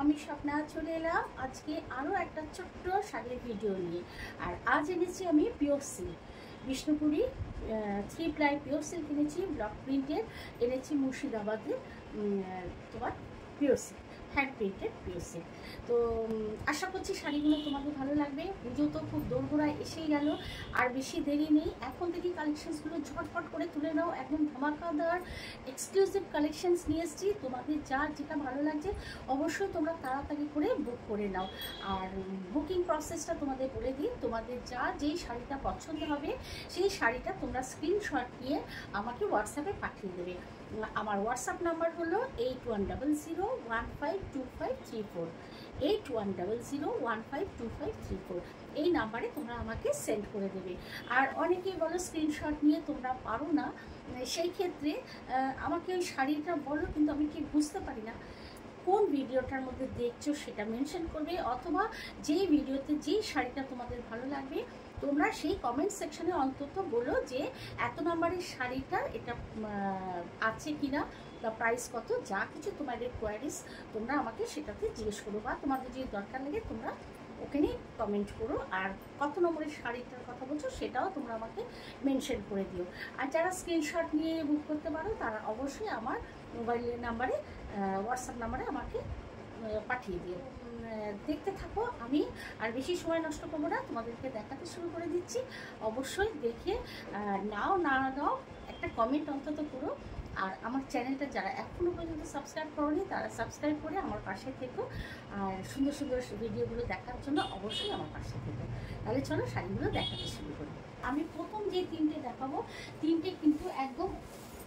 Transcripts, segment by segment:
আমি স্বপ্না চলে এলাম আজকে আরও একটা ছোট্ট শাড়ির ভিডিও নিয়ে। আর আজ এনেছি আমি pure silk, Bishnupuri 3 ply pure silk এনেছি, ব্লক প্রিন্টের এনেছি, মুর্শিদাবাদের তোমার pure silk, hand printed pure silk. তো আশা করছি শাড়িগুলো তোমাদের ভালো লাগবে। পুজো তো খুব দোরগোড়ায় এসেই গেল, আর বেশি দেরি নেই, এখন থেকে কালেকশনসগুলো ঝটপট করে তুলে নাও। একদম ধামাকাদার এক্সক্লুসিভ কালেকশনস নিয়ে এসেছি, তোমাদের যার যেটা ভালো লাগছে অবশ্যই তোমরা তাড়াতাড়ি করে বুক করে নাও। আর বুকিং প্রসেসটা তোমাদের বলে দিই, তোমাদের যেই শাড়িটা পছন্দ হবে সেই শাড়িটা তোমরা স্ক্রিনশট নিয়ে আমাকে হোয়াটসঅ্যাপে পাঠিয়ে দেবে। আমার হোয়াটসঅ্যাপ নাম্বার হলো 8100152534, 8100152534। এই নাম্বারে তোমরা আমাকে সেন্ড করে দেবে। আর অনেকেই বলো স্ক্রিনশট নিয়ে তোমরা পারো না, সেই ক্ষেত্রে আমাকে ওই শাড়িটা বলো, কিন্তু আমি কি বুঝতে পারি না কোন ভিডিওটার মধ্যে দেখছো সেটা মেনশন করবে, অথবা যেই ভিডিওতে যেই শাড়িটা তোমাদের ভালো লাগবে তোমরা সেই কমেন্ট সেকশনে অন্তত বলো যে এত নম্বরের শাড়িটা এটা আছে কিনা বা প্রাইস কত, যা কিছু তোমাদের কোয়ারিজ তোমরা আমাকে সেটাতে জিজ্ঞেস করো, বা তোমাদের যে দরকার লাগে তোমরা ওখানে কমেন্ট করো। আর কত নম্বরের শাড়িটার কথা বলছো সেটাও তোমরা আমাকে মেনশন করে দিও। আর যারা স্ক্রিনশট নিয়ে বুক করতে পারো তারা অবশ্যই আমার মোবাইল নাম্বারে, হোয়াটসঅ্যাপ নাম্বারে আমাকে পাঠিয়ে দিও। দেখতে থাকো, আমি আর বেশি সময় নষ্ট করবো না, তোমাদেরকে দেখাতে শুরু করে দিচ্ছি। অবশ্যই দেখে নাও একটা কমেন্ট অন্তত করো। আর আমার চ্যানেলটা যারা এখনও পর্যন্ত সাবস্ক্রাইব করোনি তারা সাবস্ক্রাইব করে আমার পাশে থেকো, আর সুন্দর সুন্দর ভিডিওগুলো দেখার জন্য অবশ্যই আমার পাশে থেকো। তাহলে চলো শাড়িগুলো দেখাতে শুরু করি। আমি প্রথম যে তিনটে দেখাবো, তিনটে কিন্তু একদম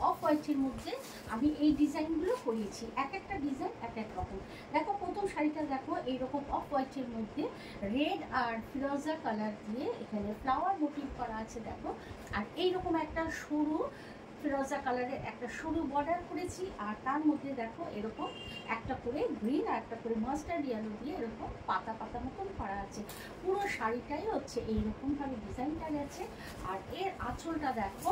অফ হোয়াইটের মধ্যে আমি এই ডিজাইনগুলো করিয়েছি, এক একটা ডিজাইন এক এক রকম। দেখো প্রথম শাড়িটা দেখো, এইরকম অফ হোয়াইটের মধ্যে রেড আর ফিরোজা কালার দিয়ে এখানে ফ্লাওয়ার মোটিভ করা আছে দেখো। আর এইরকম একটা সরু ফিরোজা কালারের একটা সরু বর্ডার করেছি, আর তার মধ্যে দেখো এরকম একটা করে গ্রিন আর একটা করে মাস্টার্ড ইয়েলো দিয়ে এরকম পাতা পাতা মতন করা আছে। পুরো শাড়িটাই হচ্ছে এইরকমভাবে ডিজাইনটা গেছে। আর এর আঁচলটা দেখো,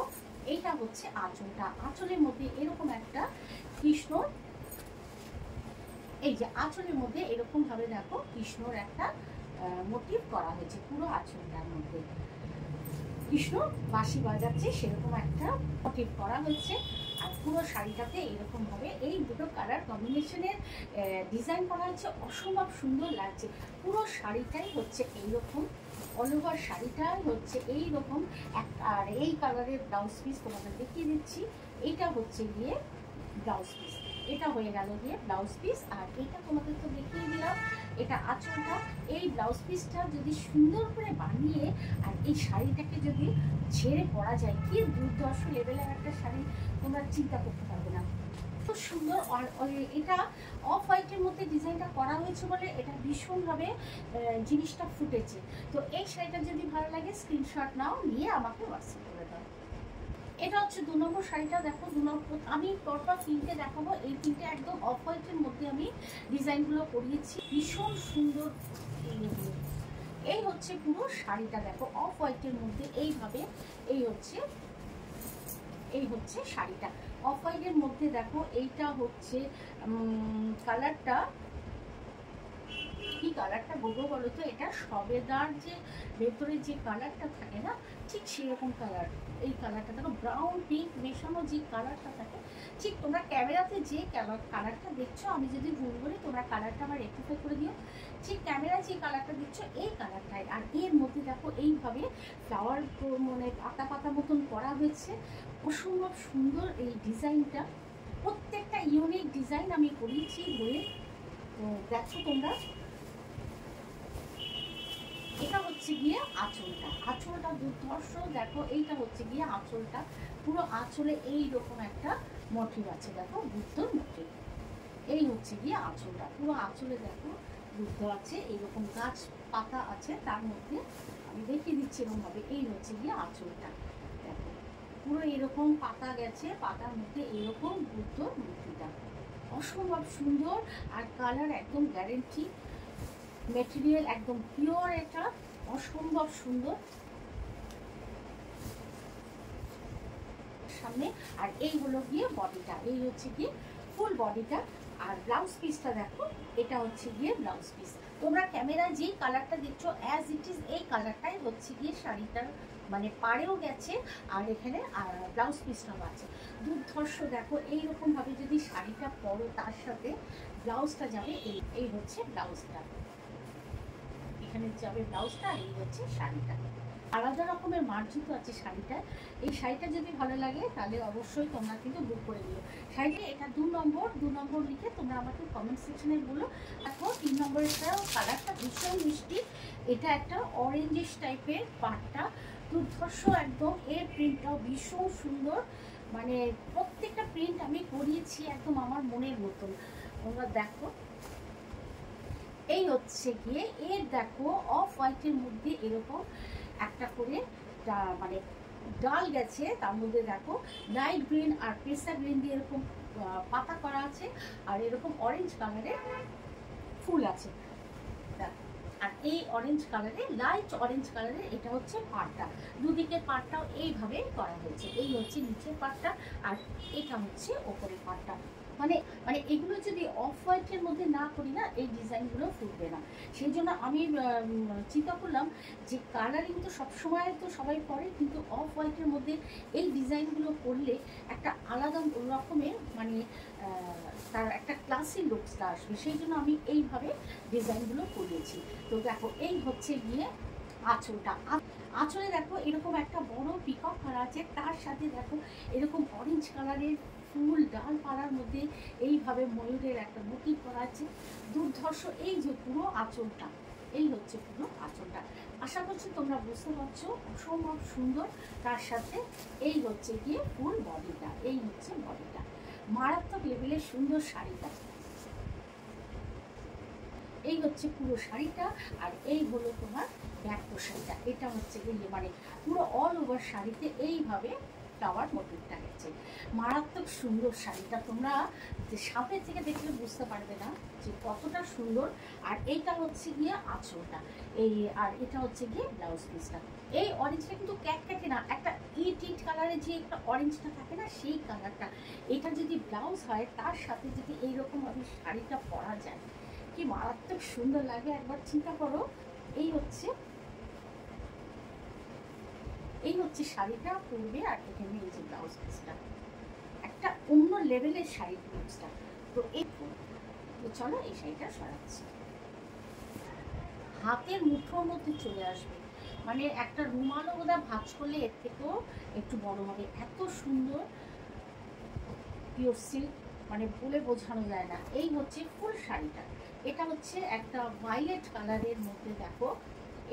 এইটা হচ্ছে আঁচলটা, আঁচলের মধ্যে এরকম একটা কৃষ্ণর, এই যে আঁচলের মধ্যে এরকম ভাবে দেখো কৃষ্ণর একটা মোটিভ করা হয়েছে। পুরো আঁচলটার মধ্যে কৃষ্ণ বাঁশি বাজাচ্ছে সেরকম একটা মোটিভ করা হয়েছে। আর পুরো শাড়িটাতে এরকম ভাবে এই দুটো কালার কম্বিনেশনের ডিজাইন করা হয়েছে, অসম্ভব সুন্দর লাগছে। পুরো শাড়িটাই হচ্ছে এইরকম, অল ওভার শাড়িটাই হচ্ছে এইরকম। আর এই কালারের ব্লাউজ পিস তোমাদের দেখিয়ে দিচ্ছি, এইটা হচ্ছে গিয়ে ব্লাউজ পিস, এটা হয়ে গেল গিয়ে ব্লাউজ পিস। আর এটা তোমাদের তো দেখিয়ে দিলাম, এটা আঁচলটা। এই ব্লাউজ পিসটা যদি সুন্দর করে বানিয়ে আর এই শাড়িটাকে যদি ছেড়ে পরা যায়, কি দুর্ধর্ষ লেভেলের একটা শাড়ি, তোমরা চিন্তা করতে পারবে না, খুব সুন্দর। আর এটা অফ হোয়াইটের মধ্যে ডিজাইনটা করা হয়েছে বলে এটা ভীষণভাবে জিনিসটা ফুটেছে। তো এই শাড়িটা যদি ভালো লাগে স্ক্রিনশট নাও, নিয়ে আমাকে হোয়াটসঅ্যাপ করে দাও। এটা হচ্ছে 2 নম্বর শাড়িটা দেখো, 2 নম্বর আমি পরপর তিনটে দেখাবো। এই তিনটে একদম অফ হোয়াইটের মধ্যে আমি ডিজাইনগুলো করিয়েছি, ভীষণ সুন্দর। এই হচ্ছে পুরো শাড়িটা দেখো অফ হোয়াইটের মধ্যে এইভাবে, এই হচ্ছে শাড়িটা অফ হোয়াইটের মধ্যে দেখো। এইটা হচ্ছে কালারটা, কি কালারটা বলবো বলো তো, এটা সবেদার যে ভেতরে যে কালারটা থাকে না, ঠিক সেরকম কালার। এই কালারটা দেখো, ব্রাউন পিঙ্ক মেশানো যে কালারটা থাকে, ঠিক তোমরা ক্যামেরাতে যে কালারটা দেখছো, আমি যদি ভুল বলি তোমরা কালারটা আমার রেক্টিফাই করে দিও, ঠিক ক্যামেরায় যে কালারটা দেখছো এই কালারটাই। আর এর মধ্যে দেখো এইভাবে ফ্লাওয়ার মানে পাতা পাতা মতন করা হয়েছে, অসম্ভব সুন্দর এই ডিজাইনটা। প্রত্যেকটা ইউনিক ডিজাইন আমি করিয়েছি বইয়ে, তো দেখো তোমরা। এটা হচ্ছে গিয়ে আঁচলটা, আঁচলটা দুর্ধর্ষ দেখো। এইটা হচ্ছে গিয়ে আঁচলটা, পুরো আঁচলে এইরকম একটা মোটিভ আছে দেখো, বুদ্ধর মোটিভ। এই হচ্ছে গিয়ে আঁচলটা, পুরো আঁচলে দেখো বুদ্ধ আছে, এইরকম গাছ পাতা আছে, তার মধ্যে আমি দেখিয়ে দিচ্ছি এরকমভাবে। এই হচ্ছে গিয়ে আঁচলটা দেখো, পুরো এরকম পাতা গেছে, পাতার মধ্যে এইরকম বুদ্ধর মূর্তিটা, অসম্ভব সুন্দর। আর কালার একদম গ্যারেন্টি, মেটেরিয়াল একদম পিওর, এটা অসম্ভব সুন্দর সামনে। আর এই হলো গিয়ে বডিটা, এই হচ্ছে গিয়ে ফুল বডিটা, আর ব্লাউজ পিসটা দেখো, এটা হচ্ছে গিয়ে ব্লাউজ পিস। তোমরা ক্যামেরায় যেই কালারটা দেখছো অ্যাজ ইট ইজ এই কালারটাই হচ্ছে গিয়ে শাড়িটার মানে পাড়েও গেছে, আর এখানে ব্লাউজ পিসটাও আছে। দুর্ধর্ষ দেখো, এইরকমভাবে যদি শাড়িটা পরো তার সাথে ব্লাউজটা যাবে, এই হচ্ছে ব্লাউজটা, এখানে যাবে ব্লাউজটা, আর এই হচ্ছে শাড়িটা। আলাদা রকমের মার্জিত আছে শাড়িটা। এই শাড়িটা যদি ভালো লাগে তাহলে অবশ্যই তোমরা কিন্তু বুক করে দিও শাড়িটা। এটা 2 নম্বর লিখে তোমরা আমাকে কমেন্ট সেকশনে বলো। দেখো 3 নম্বরেরটাও কালারটা ভীষণ মিষ্টি, এটা একটা অরেঞ্জিশ টাইপের পাটটা, দুর্ধর্ষ একদম। এর প্রিন্টটাও ভীষণ সুন্দর, মানে প্রত্যেকটা প্রিন্ট আমি করিয়েছি একদম আমার মনের মতন। তোমরা দেখো, এই হচ্ছে গিয়ে এর দেখো অফ হোয়াইটের মধ্যে এরকম একটা করে মানে ডাল গেছে, তার মধ্যে দেখো লাইট গ্রিন আর পেস্তা গ্রিন দিয়ে এরকম পাতা করা আছে, আর এরকম অরেঞ্জ কালারের ফুল আছে দেখো। আর এই অরেঞ্জ কালারে, লাইট অরেঞ্জ কালারের এটা হচ্ছে পাড়টা, দুদিকের পাড়টাও এইভাবে করা হয়েছে। এই হচ্ছে নিচের পাড়টা, আর এটা হচ্ছে ওপরের পাড়টা। মানে মানে এগুলো যদি অফ হোয়াইটের মধ্যে না করি না, এই ডিজাইনগুলো ফুটবে না। সেই জন্য আমি চিন্তা করলাম যে কালারিং তো সবসময় তো সবাই করে, কিন্তু অফ হোয়াইটের মধ্যে এই ডিজাইনগুলো করলে একটা আলাদা রকমের মানে তার একটা ক্লাসি লুকসটা আসবে। সেই জন্য আমি এইভাবে ডিজাইনগুলো করিয়েছি। তো দেখো, এই হচ্ছে গিয়ে আঁচলটা। আঁচলে দেখো এরকম একটা বড় পিকক করা আছে, তার সাথে দেখো এরকম অরেঞ্জ কালারের ফুল ডালপালার মধ্যে এইভাবে ময়ূরের একটা মোটিভ করা আছে। দুর্ধর্ষ এই যে পুরো আঁচলটা, এই হচ্ছে পুরো আঁচলটা। আশা করছি তোমরা বুঝতে পারছো, অসম্ভব সুন্দর। তার সাথে এই হচ্ছে গিয়ে ফুল বডিটা, এই হচ্ছে বডিটা, মারাত্মক লেভেলের সুন্দর শাড়িটা। এই হচ্ছে পুরো শাড়িটা, আর এই হলো তোমার ব্যাক পোর্শনটা। এটা হচ্ছে গিয়ে মানে পুরো অল ওভার শাড়িতে এইভাবে ফ্লাওয়ার মোটিভটা গেছে। মারাত্মক সুন্দর শাড়িটা, তোমরা সামনে থেকে দেখলে বুঝতে পারবে না যে কতটা সুন্দর। আর এইটা হচ্ছে গিয়ে আঁচলটা, এই আর এটা হচ্ছে গিয়ে ব্লাউজ পিসটা। এই অরেঞ্জটা কিন্তু ক্যাটক্যাটে না, একটা ইট কালারের যে একটা অরেঞ্জটা থাকে না, সেই কালারটা। এটা যদি ব্লাউজ হয় তার সাথে যদি এইরকমভাবে শাড়িটা পরা যায়, কি মারাত্মক সুন্দর লাগে, একবার চিন্তা করো। এই হচ্ছে শাড়িটা পরবে, আর এখানে এই যে ব্লাউজ পিসটা, একটা অন্য লেভেলের শাড়ির ব্লাউজটা। তো চলো এই শাড়িটা সরাচ্ছি, হাতের মুঠোর মধ্যে চলে আসবে, মানে একটা রুমালও বোধহয় ভাঁজ করলে এর থেকেও একটু বড় হবে, এত সুন্দর পিওর সিল্ক, মানে বলে বোঝানো যায় না। এই হচ্ছে ফুল শাড়িটা। এটা হচ্ছে একটা ভায়োলেট কালারের মধ্যে দেখো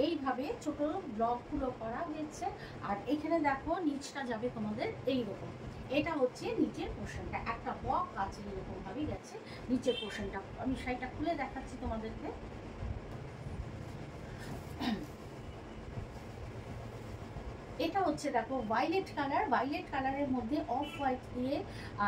এইভাবে ছোট ব্লকগুলো করা হয়েছে, আর এখানে দেখো নিচটা যাবে তোমাদের এইরকম। এটা হচ্ছে নিচের পোর্শনটা, একটা বক আছে এরকম ভাবে গেছে নিচের পোর্শনটা। আমি শাড়িটা খুলে দেখাচ্ছি তোমাদেরকে। এটা হচ্ছে দেখো ভায়োলেট কালার, ভায়োলেট কালারের মধ্যে অফ হোয়াইট দিয়ে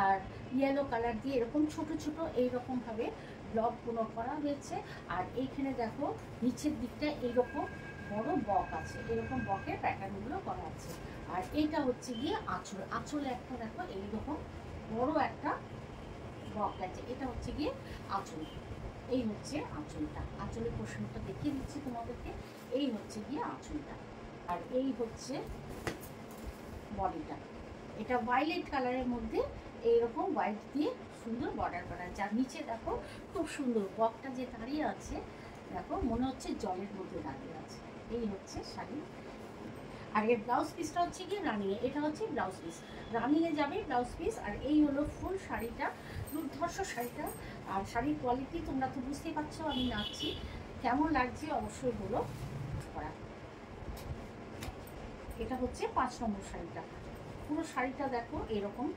আর ইয়েলো কালার দিয়ে এরকম ছোট ছোট এইরকম ভাবে ব্লকগুলো করা হয়েছে। আর এইখানে দেখো নিচের দিকটা এইরকম বড় বক আছে, এরকম বকের প্যাটার্নগুলো করা আছে। আর এইটা হচ্ছে গিয়ে আঁচল, আঁচলে একটা দেখো এইরকম বড় একটা বক আছে, এটা হচ্ছে গিয়ে আঁচল। এই হচ্ছে আঁচলটা, আঁচলের পোর্শনটা দেখিয়ে দিচ্ছি তোমাদেরকে। এই হচ্ছে গিয়ে আঁচলটা, আর এই হচ্ছে বডিটা। এটা ভায়োলেট কালারের মধ্যে এইরকম হোয়াইট দিয়ে সুন্দর বর্ডার করা, যার নিচে দেখো খুব সুন্দর বকটা যে দাঁড়িয়ে আছে, দেখো মনে হচ্ছে জলের মধ্যে দাঁড়িয়ে আছে। এই হচ্ছে শাড়ি। আর এর ব্লাউজ পিসটা হচ্ছে কি রানিংয়ে, এটা হচ্ছে ব্লাউজ পিস, রানিংয়ে যাবে ব্লাউজ পিস। আর এই হলো ফুল শাড়িটা, দুর্ধর্ষ শাড়িটা। আর শাড়ির কোয়ালিটি তোমরা তো বুঝতেই পারছো, আমি নাচছি, কেমন লাগছে অবশ্যই বলো। এটা হচ্ছে 5 নম্বর শাড়িটা, পুরো শাড়িটা দেখো এরকম।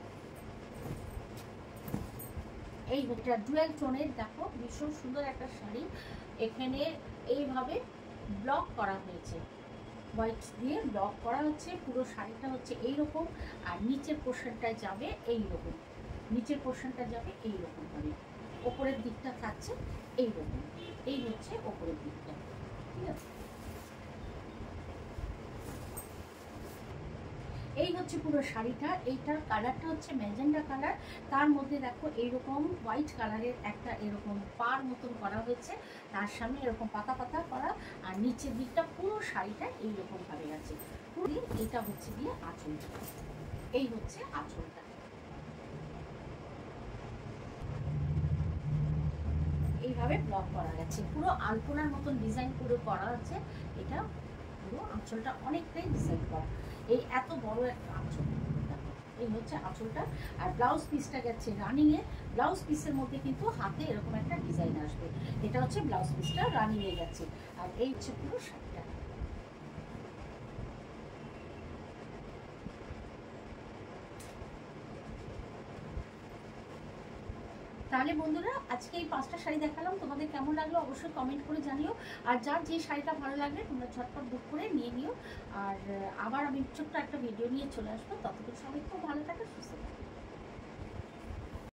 এই হচ্ছে ডুয়েল টোনের, দেখো ভীষণ সুন্দর একটা শাড়ি। এখানে এইভাবে ব্লক করা হয়েছে, হোয়াইট দিয়ে ব্লক করা হচ্ছে, পুরো শাড়িটা হচ্ছে এইরকম। আর নিচের পোর্শনটায় যাবে এইরকম, নিচের পোর্শনটা যাবে এইরকম ভাবে, ওপরের দিকটা থাকছে এইরকম। এই হচ্ছে ওপরের দিকটা, ঠিক আছে। এই হচ্ছে পুরো শাড়িটা। এইটার কালারটা হচ্ছে ম্যাজেন্ডা কালার, তার মধ্যে দেখো এইরকম হোয়াইট কালারের একটা এরকম পার মতন করা হয়েছে, তার সামনে এরকম পাতা পাতা করা, আর নিচের দিকটা পুরো শাড়িটা এইরকম ভাবে আছে। পুরো এটা হচ্ছে দিয়ে আঁচলটা, এই হচ্ছে আঁচলটা। এইভাবে ব্লক করা গেছে, পুরো আলপনার মতন ডিজাইন পুরো করা আছে। এটা পুরো আঁচলটা অনেকটাই ডিজাইন করা, এই এত বড় একটা আঁচল। এই হচ্ছে আঁচলটা। আর ব্লাউজ পিসটা গেছে রানিং এ, ব্লাউজ পিসের মধ্যে কিন্তু হাতে এরকম একটা ডিজাইন আসবে। এটা হচ্ছে ব্লাউজ পিসটা রানিং এ গেছে, আর এই হচ্ছে পুরো শাড়িটা। তাহলে বন্ধুরা আজকে এই 5টা শাড়ি দেখালাম, তোমাদের কেমন লাগলো অবশ্যই কমেন্ট করে জানিও। আর যার যে শাড়িটা ভালো লাগবে তোমরা ঝটপট বুক করে নিয়ে নিও। আর আবার আমি ছোট্ট একটা ভিডিও নিয়ে চলে আসবো, ততক্ষণ সবাই খুব ভালো থাকে, সুস্থ থাকে।